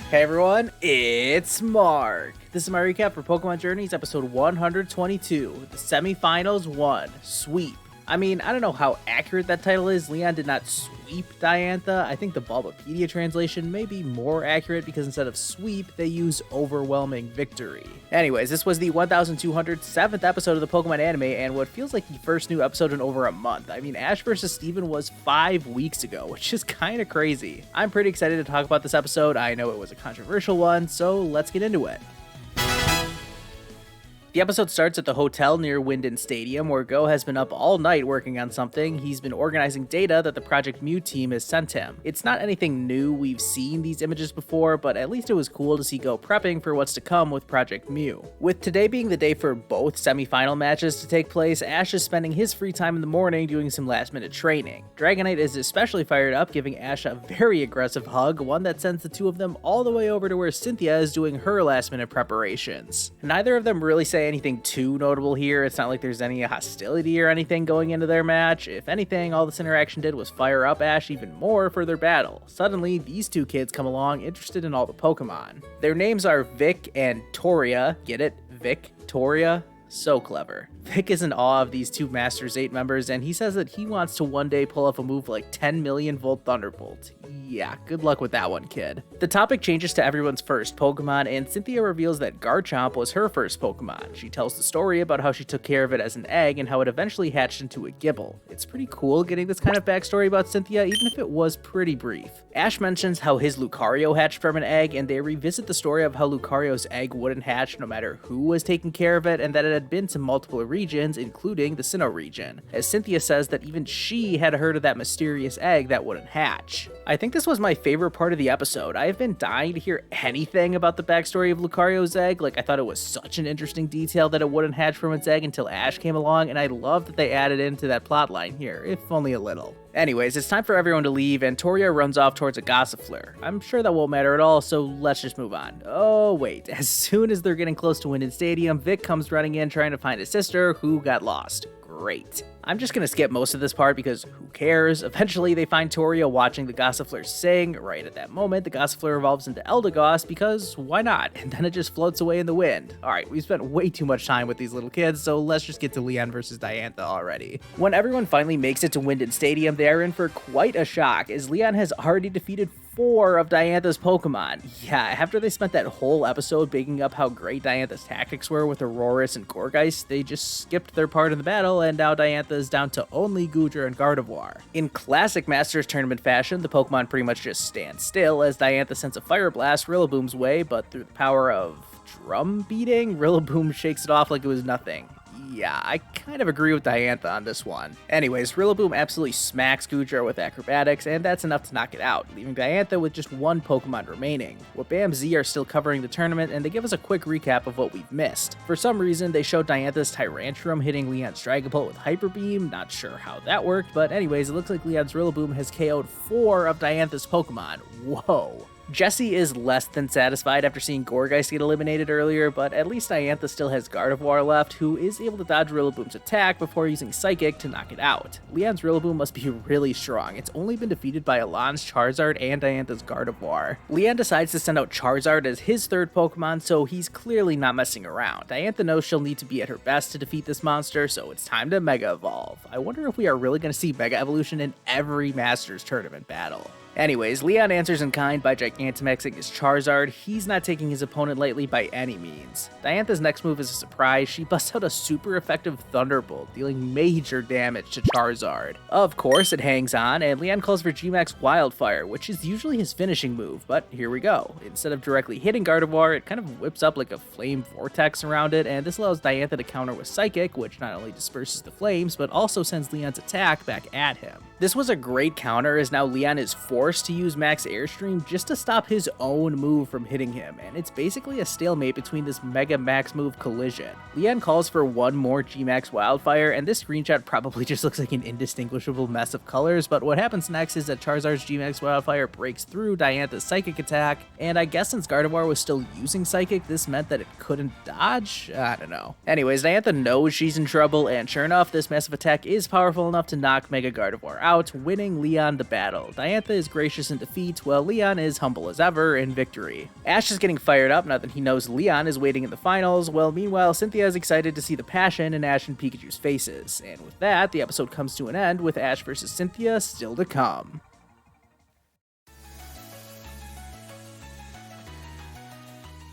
Hey everyone, it's Mark. This is my recap for Pokémon Journeys episode 122, the Semifinals I, Sweep. I mean, I don't know how accurate that title is. Leon did not sweep Diantha. I think the Bulbapedia translation may be more accurate because instead of sweep, they use overwhelming victory. Anyways, this was the 1207th episode of the Pokemon anime and what feels like the first new episode in over a month. I mean, Ash vs. Steven was 5 weeks ago, which is kind of crazy. I'm pretty excited to talk about this episode. I know it was a controversial one, so let's get into it. The episode starts at the hotel near Winden Stadium, where Go has been up all night working on something. He's been organizing data that the Project Mew team has sent him. It's not anything new, we've seen these images before, but at least it was cool to see Go prepping for what's to come with Project Mew. With today being the day for both semi-final matches to take place, Ash is spending his free time in the morning doing some last-minute training. Dragonite is especially fired up, giving Ash a very aggressive hug, one that sends the two of them all the way over to where Cynthia is doing her last-minute preparations. Neither of them really say anything too notable here. It's not like there's any hostility or anything going into their match. If anything, all this interaction did was fire up Ash even more for their battle. Suddenly, these two kids come along interested in all the Pokemon. Their names are Vic and Toria. Get it? Vic, Toria? So clever. Vic is in awe of these two Masters 8 members, and he says that he wants to one day pull off a move like 10 million volt Thunderbolt. Yeah, good luck with that one, kid. The topic changes to everyone's first Pokemon, and Cynthia reveals that Garchomp was her first Pokemon. She tells the story about how she took care of it as an egg and how it eventually hatched into a Gibble. It's pretty cool getting this kind of backstory about Cynthia, even if it was pretty brief. Ash mentions how his Lucario hatched from an egg, and they revisit the story of how Lucario's egg wouldn't hatch no matter who was taking care of it, and that it had been to multiple regions, including the Sinnoh region, as Cynthia says that even she had heard of that mysterious egg that wouldn't hatch. I think this was my favorite part of the episode. I have been dying to hear anything about the backstory of Lucario's egg. I thought it was such an interesting detail that it wouldn't hatch from its egg until Ash came along, and I love that they added into that plotline here, if only a little. Anyways, it's time for everyone to leave, and Toria runs off towards a Gossifleur. I'm sure that won't matter at all, so let's just move on. Oh wait, as soon as they're getting close to Winden Stadium, Vic comes running in trying to find his sister, who got lost. Great. I'm just gonna skip most of this part because who cares? Eventually, they find Toria watching the Gossifleur sing. Right at that moment, the Gossifleur evolves into Eldegoss because why not? And then it just floats away in the wind. Alright, we've spent way too much time with these little kids, so let's just get to Leon versus Diantha already. When everyone finally makes it to Winden Stadium, they are in for quite a shock, as Leon has already defeated 4 of Diantha's Pokemon. Yeah, after they spent that whole episode bigging up how great Diantha's tactics were with Aurorus and Gourgeist, they just skipped their part in the battle, and now Diantha is down to only Goodra and Gardevoir. In classic Masters Tournament fashion, the Pokemon pretty much just stand still as Diantha sends a Fire Blast Rillaboom's way, but through the power of drum beating, Rillaboom shakes it off like it was nothing. Yeah, I kind of agree with Diantha on this one. Anyways, Rillaboom absolutely smacks Goodra with acrobatics, and that's enough to knock it out, leaving Diantha with just 1 Pokemon remaining. Wabam Z are still covering the tournament, and they give us a quick recap of what we've missed. For some reason, they showed Diantha's Tyrantrum hitting Leon's Dragapult with Hyper Beam, not sure how that worked, but anyways, it looks like Leon's Rillaboom has KO'd 4 of Diantha's Pokemon. Whoa. Jessie is less than satisfied after seeing Gourgeist get eliminated earlier, but at least Diantha still has Gardevoir left, who is able to dodge Rillaboom's attack before using Psychic to knock it out. Leon's Rillaboom must be really strong. It's only been defeated by Alon's Charizard and Diantha's Gardevoir. Leon decides to send out Charizard as his 3rd Pokemon, so he's clearly not messing around. Diantha knows she'll need to be at her best to defeat this monster, so it's time to Mega Evolve. I wonder if we are really going to see Mega Evolution in every Masters Tournament battle. Anyways, Leon answers in kind by Gigantamaxing his Charizard. He's not taking his opponent lightly by any means. Diantha's next move is a surprise. She busts out a super effective Thunderbolt, dealing major damage to Charizard. Of course, it hangs on, and Leon calls for G-Max Wildfire, which is usually his finishing move, but here we go. Instead of directly hitting Gardevoir, it kind of whips up like a flame vortex around it, and this allows Diantha to counter with Psychic, which not only disperses the flames, but also sends Leon's attack back at him. This was a great counter, as now Leon is forced to use Max Airstream just to stop his own move from hitting him, and it's basically a stalemate between this Mega Max move collision. Leon calls for 1 more G-Max Wildfire, and this screenshot probably just looks like an indistinguishable mess of colors, but what happens next is that Charizard's G-Max Wildfire breaks through Diantha's Psychic attack, and I guess since Gardevoir was still using Psychic, this meant that it couldn't dodge? I don't know. Anyways, Diantha knows she's in trouble, and sure enough, this massive attack is powerful enough to knock Mega Gardevoir out, winning Leon the battle. Diantha is gracious in defeat, while Leon is humble as ever in victory. Ash is getting fired up now that he knows Leon is waiting in the finals, while meanwhile Cynthia is excited to see the passion in Ash and Pikachu's faces. And with that, the episode comes to an end with Ash versus Cynthia still to come.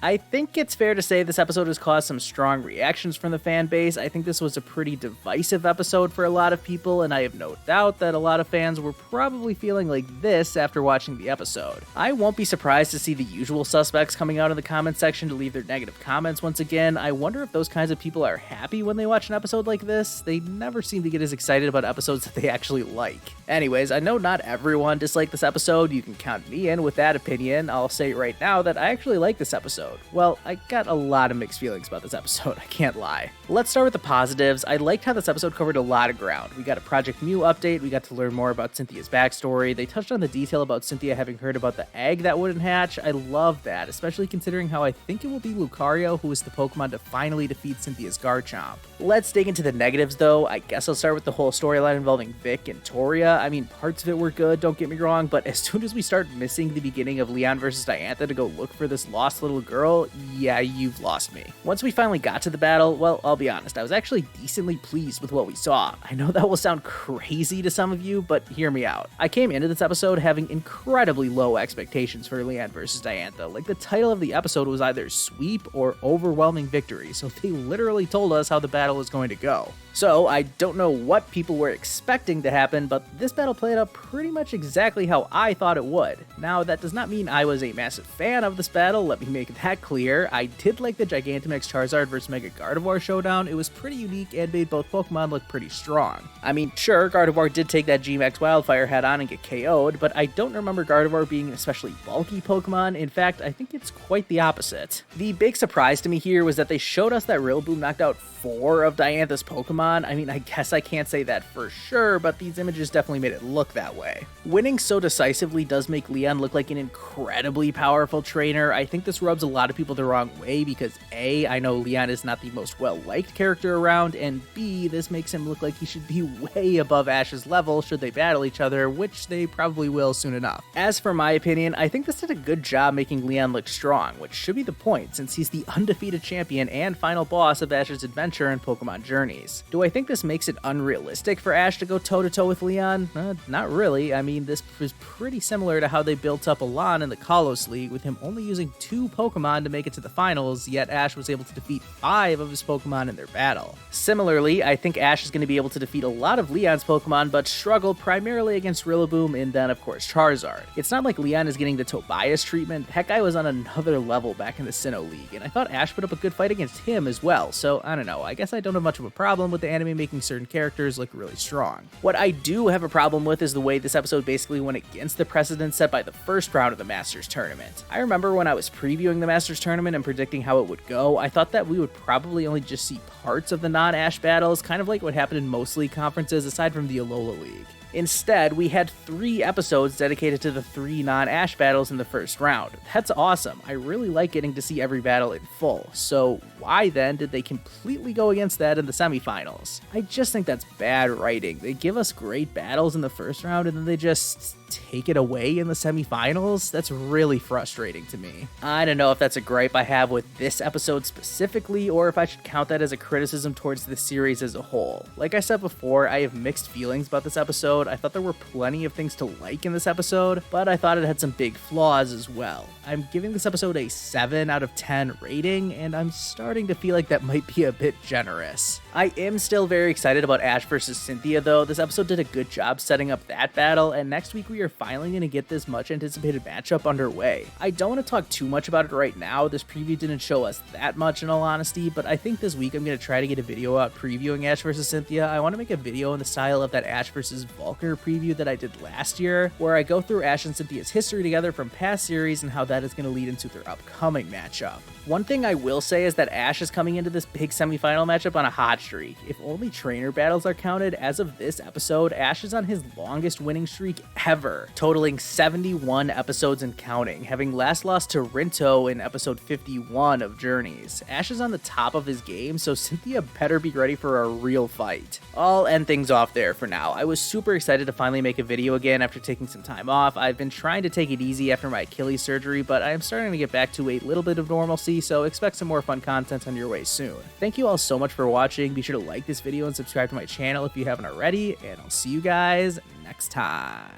I think it's fair to say this episode has caused some strong reactions from the fan base. I think this was a pretty divisive episode for a lot of people, and I have no doubt that a lot of fans were probably feeling like this after watching the episode. I won't be surprised to see the usual suspects coming out in the comments section to leave their negative comments once again. I wonder if those kinds of people are happy when they watch an episode like this. They never seem to get as excited about episodes that they actually like. Anyways, I know not everyone disliked this episode. You can count me in with that opinion. I'll say right now that I actually like this episode. Well, I got a lot of mixed feelings about this episode, I can't lie. Let's start with the positives. I liked how this episode covered a lot of ground. We got a Project Mew update, we got to learn more about Cynthia's backstory, they touched on the detail about Cynthia having heard about the egg that wouldn't hatch. I love that, especially considering how I think it will be Lucario who is the Pokemon to finally defeat Cynthia's Garchomp. Let's dig into the negatives though. I guess I'll start with the whole storyline involving Vic and Toria. I mean, parts of it were good, don't get me wrong, but as soon as we start missing the beginning of Leon versus Diantha to go look for this lost little girl, yeah, you've lost me. Once we finally got to the battle, well, I'll be honest, I was actually decently pleased with what we saw. I know that will sound crazy to some of you, but hear me out. I came into this episode having incredibly low expectations for Leon versus Diantha. Like, the title of the episode was either Sweep or Overwhelming Victory, so they literally told us how the battle is going to go. So, I don't know what people were expecting to happen, but this battle played out pretty much exactly how I thought it would. Now, that does not mean I was a massive fan of this battle, let me make that clear. I did like the Gigantamax Charizard vs Mega Gardevoir showdown. It was pretty unique and made both Pokemon look pretty strong. I mean, sure, Gardevoir did take that G-Max Wildfire head on and get KO'd, but I don't remember Gardevoir being an especially bulky Pokemon. In fact, I think it's quite the opposite. The big surprise to me here was that they showed us that Rillaboom knocked out 4 of Diantha's Pokemon. I mean, I guess I can't say that for sure, but these images definitely made it look that way. Winning so decisively does make Leon look like an incredibly powerful trainer. I think this rubs a lot of people the wrong way because A, I know Leon is not the most well-liked character around, and B, this makes him look like he should be way above Ash's level should they battle each other, which they probably will soon enough. As for my opinion, I think this did a good job making Leon look strong, which should be the point since he's the undefeated champion and final boss of Ash's adventure in Pokémon Journeys. Do I think this makes it unrealistic for Ash to go toe-to-toe with Leon? Not really. I mean, this was pretty similar to how they built up Elan in the Kalos League, with him only using 2 Pokemon to make it to the finals, yet Ash was able to defeat 5 of his Pokemon in their battle. Similarly, I think Ash is going to be able to defeat a lot of Leon's Pokemon, but struggle primarily against Rillaboom and then, of course, Charizard. It's not like Leon is getting the Tobias treatment. That guy was on another level back in the Sinnoh League, and I thought Ash put up a good fight against him as well, so I don't know. I guess I don't have much of a problem with the anime making certain characters look really strong. What I do have a problem with is the way this episode basically went against the precedent set by the first round of the Masters Tournament. I remember when I was previewing the Masters Tournament and predicting how it would go, I thought that we would probably only just see parts of the non-Ash battles, kind of like what happened in most league conferences aside from the Alola League. Instead, we had 3 episodes dedicated to the 3 non-Ash battles in the first round. That's awesome. I really like getting to see every battle in full. So why then did they completely go against that in the semifinals? I just think that's bad writing. They give us great battles in the first round and then they just take it away in the semifinals? That's really frustrating to me. I don't know if that's a gripe I have with this episode specifically, or if I should count that as a criticism towards the series as a whole. Like I said before, I have mixed feelings about this episode. I thought there were plenty of things to like in this episode, but I thought it had some big flaws as well. I'm giving this episode a 7 out of 10 rating, and I'm starting to feel like that might be a bit generous. I am still very excited about Ash versus Cynthia though. This episode did a good job setting up that battle, and next week we are finally going to get this much anticipated matchup underway. I don't want to talk too much about it right now. This preview didn't show us that much in all honesty, but I think this week I'm going to try to get a video out previewing Ash versus Cynthia. I want to make a video in the style of that Ash versus Vulcar preview that I did last year, where I go through Ash and Cynthia's history together from past series and how that is going to lead into their upcoming matchup. One thing I will say is that Ash is coming into this big semifinal matchup on a hot streak. If only trainer battles are counted, as of this episode, Ash is on his longest winning streak ever. ever, totaling 71 episodes and counting, having last lost to Rinto in episode 51 of Journeys. Ash is on the top of his game, so Cynthia better be ready for a real fight. I'll end things off there for now. I was super excited to finally make a video again after taking some time off. I've been trying to take it easy after my Achilles surgery, but I am starting to get back to a little bit of normalcy, so expect some more fun content on your way soon. Thank you all so much for watching. Be sure to like this video and subscribe to my channel if you haven't already, and I'll see you guys next time.